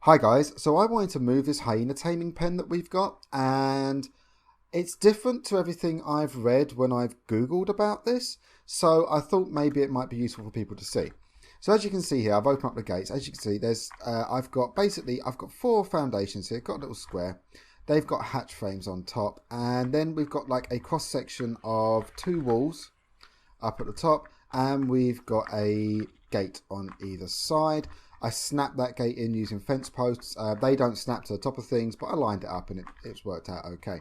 Hi guys, so I wanted to move this Hyena Taming Pen that we've got, and it's different to everything I've read when I've Googled about this, so I thought maybe it might be useful for people to see. So as you can see here, I've opened up the gates. As you can see, there's I've got four foundations here, got a little square. They've got hatch frames on top, and then we've got like a cross section of two walls up at the top, and we've got a gate on either side. I snapped that gate in using fence posts. They don't snap to the top of things, but I lined it up and it's worked out okay.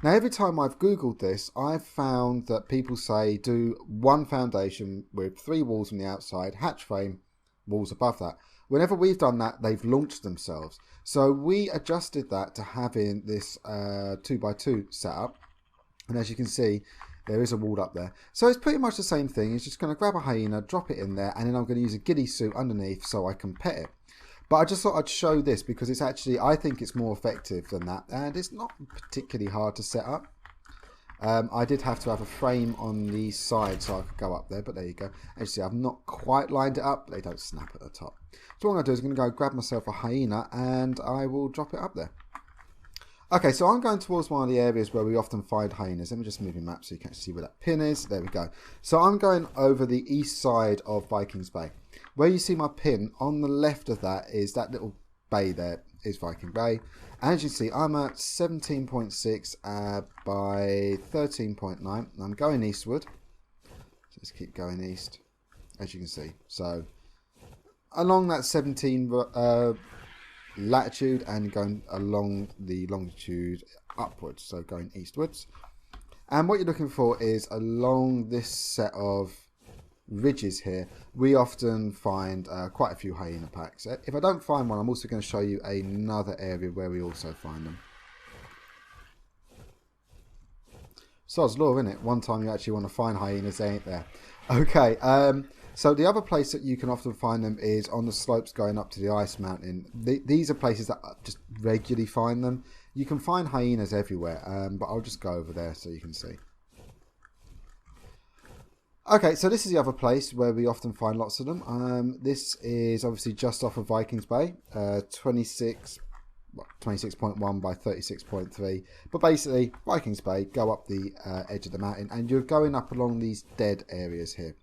Now, every time I've Googled this, I've found that people say do one foundation with three walls on the outside, hatch frame, walls above that. Whenever we've done that, they've launched themselves. So we adjusted that to having this 2x2 setup. And as you can see, there is a wall up there. So it's pretty much the same thing. It's just going to grab a hyena, drop it in there, and then I'm going to use a ghillie suit underneath so I can pet it. But I just thought I'd show this because it's actually, I think it's more effective than that. And it's not particularly hard to set up. I did have to have a frame on the side so I could go up there, but there you go. As you see, I've not quite lined it up. They don't snap at the top. So what I'm going to do is I'm going to go grab myself a hyena and I will drop it up there. Okay, so I'm going towards one of the areas where we often find hyenas. Let me just move your map so you can see where that pin is. There we go. So I'm going over the east side of Vikings Bay. Where you see my pin, on the left of that is that little bay there, is Viking Bay. And as you see, I'm at 17.6 by 13.9. I'm going eastward. So let's keep going east, as you can see. So along that 17 latitude and going along the longitude upwards, so going eastwards. And what you're looking for is along this set of ridges here, we often find quite a few hyena packs. If I don't find one, I'm also going to show you another area where we also find them. Sod's law, isn't it? One time you actually want to find hyenas, they ain't there. Okay, so the other place that you can often find them is on the slopes going up to the ice mountain. These are places that I just regularly find them. You can find hyenas everywhere, but I'll just go over there so you can see. Okay, so this is the other place where we often find lots of them. This is obviously just off of Vikings Bay, 26.1 by 36.3. But basically, Vikings Bay, go up the edge of the mountain, and you're going up along these dead areas here.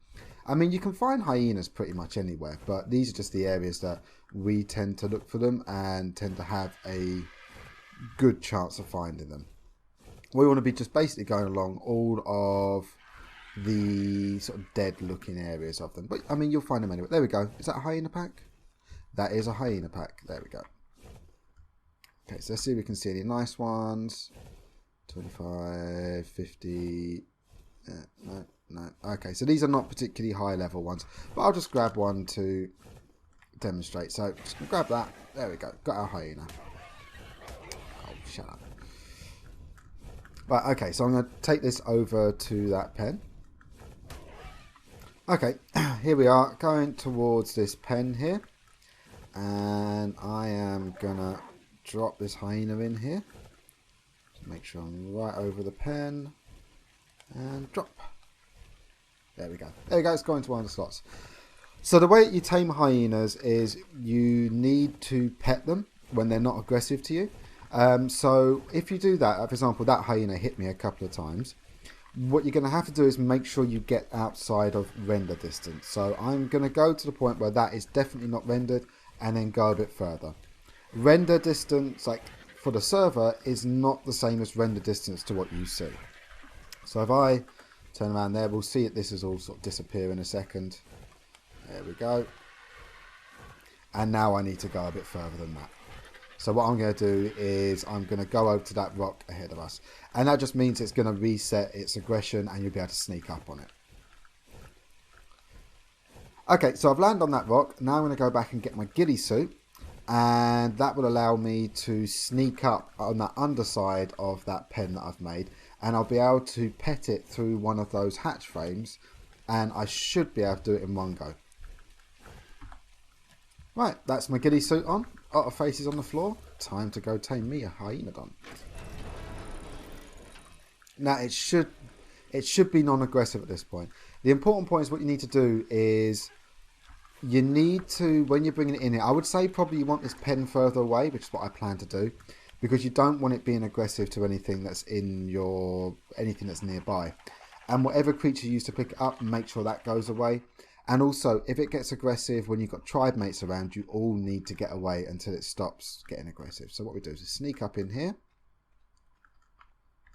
I mean, you can find hyenas pretty much anywhere, but these are just the areas that we tend to look for them and tend to have a good chance of finding them. We want to be just basically going along all of the sort of dead looking areas of them. But, I mean, you'll find them anywhere. There we go. Is that a hyena pack? That is a hyena pack. There we go. Okay, so let's see if we can see any nice ones. 25, 50... no. No. Okay, so these are not particularly high level ones, but I'll just grab one to demonstrate. So just grab that. There we go. Got our hyena. Oh, shut up. Right, okay, so I'm going to take this over to that pen. Okay, here we are going towards this pen here. And I am going to drop this hyena in here. Just make sure I'm right over the pen. And drop. There we go. There we go. It's going to one of the slots. So the way you tame hyenas is you need to pet them when they're not aggressive to you. So if you do that, for example, that hyena hit me a couple of times. What you're going to have to do is make sure you get outside of render distance. So I'm going to go to the point where that is definitely not rendered and then go a bit further. Render distance, like for the server, is not the same as render distance to what you see. So if I turn around there, we'll see that this is all sort of disappear in a second. There we go. And now I need to go a bit further than that. So what I'm going to do is I'm going to go over to that rock ahead of us. And that just means it's going to reset its aggression and you'll be able to sneak up on it. Okay, so I've landed on that rock. Now I'm going to go back and get my ghillie suit. And that will allow me to sneak up on that underside of that pen that I've made. And I'll be able to pet it through one of those hatch frames. And I should be able to do it in one go. Right, that's my ghillie suit on. Otter faces on the floor. Time to go tame me a Hyaenodon. Now it should be non-aggressive at this point. The important point is what you need to do is you need to, when you're bringing it in here, I would say probably you want this pen further away, which is what I plan to do, because you don't want it being aggressive to anything that's anything that's nearby. And whatever creature you use to pick it up, make sure that goes away. And also, if it gets aggressive when you've got tribe mates around, you all need to get away until it stops getting aggressive. So what we do is sneak up in here.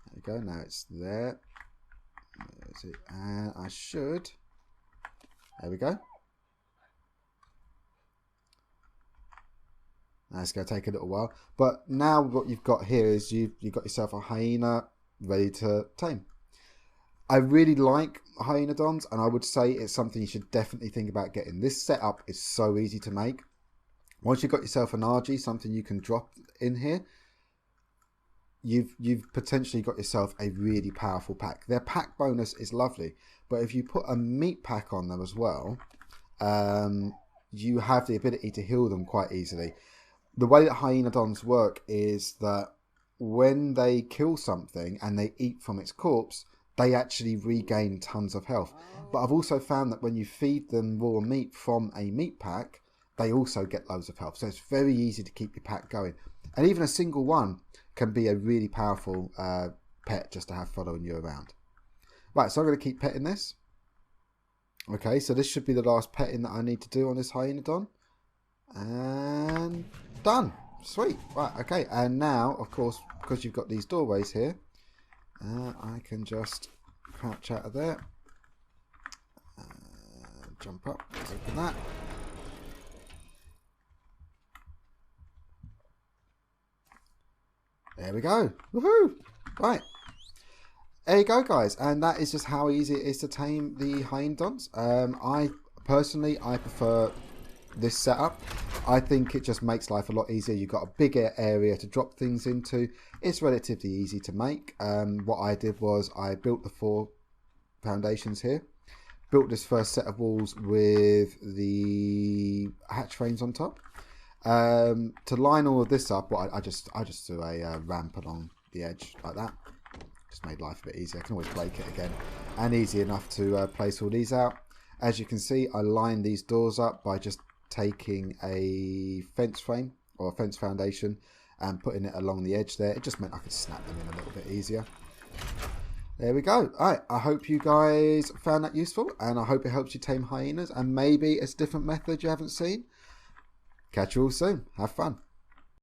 There we go, now it's there. Where is it? And I should... There we go. That's going to take a little while. But now what you've got here is you've got yourself a hyena ready to tame. I really like Hyaenodons, and I would say it's something you should definitely think about getting. This setup is so easy to make. Once you've got yourself an RG, something you can drop in here, you've potentially got yourself a really powerful pack. Their pack bonus is lovely, but if you put a meat pack on them as well, you have the ability to heal them quite easily. The way that Hyaenodons work is that when they kill something and they eat from its corpse, they actually regain tons of health. But I've also found that when you feed them raw meat from a meat pack, they also get loads of health. So it's very easy to keep your pack going. And even a single one can be a really powerful pet just to have following you around. Right, so I'm going to keep petting this. Okay, so this should be the last petting that I need to do on this Hyaenodon. And done. Sweet. Right, okay. And now, of course, because you've got these doorways here, I can just crouch out of there. Jump up. Let's open that. There we go. Woohoo! Right. There you go, guys. And that is just how easy it is to tame the Hyaenodons. I prefer this setup. I think it just makes life a lot easier. You've got a bigger area to drop things into. It's relatively easy to make. What I did was I built the 4 foundations here. Built this first set of walls with the hatch frames on top. To line all of this up, I just threw a ramp along the edge like that. Just made life a bit easier. I can always break it again. And easy enough to place all these out. As you can see, I lined these doors up by just taking a fence frame or a fence foundation and putting it along the edge there. It just meant I could snap them in a little bit easier. There we go. Alright, I hope you guys found that useful, and I hope it helps you tame hyenas, and maybe it's a different method you haven't seen. Catch you all soon. Have fun.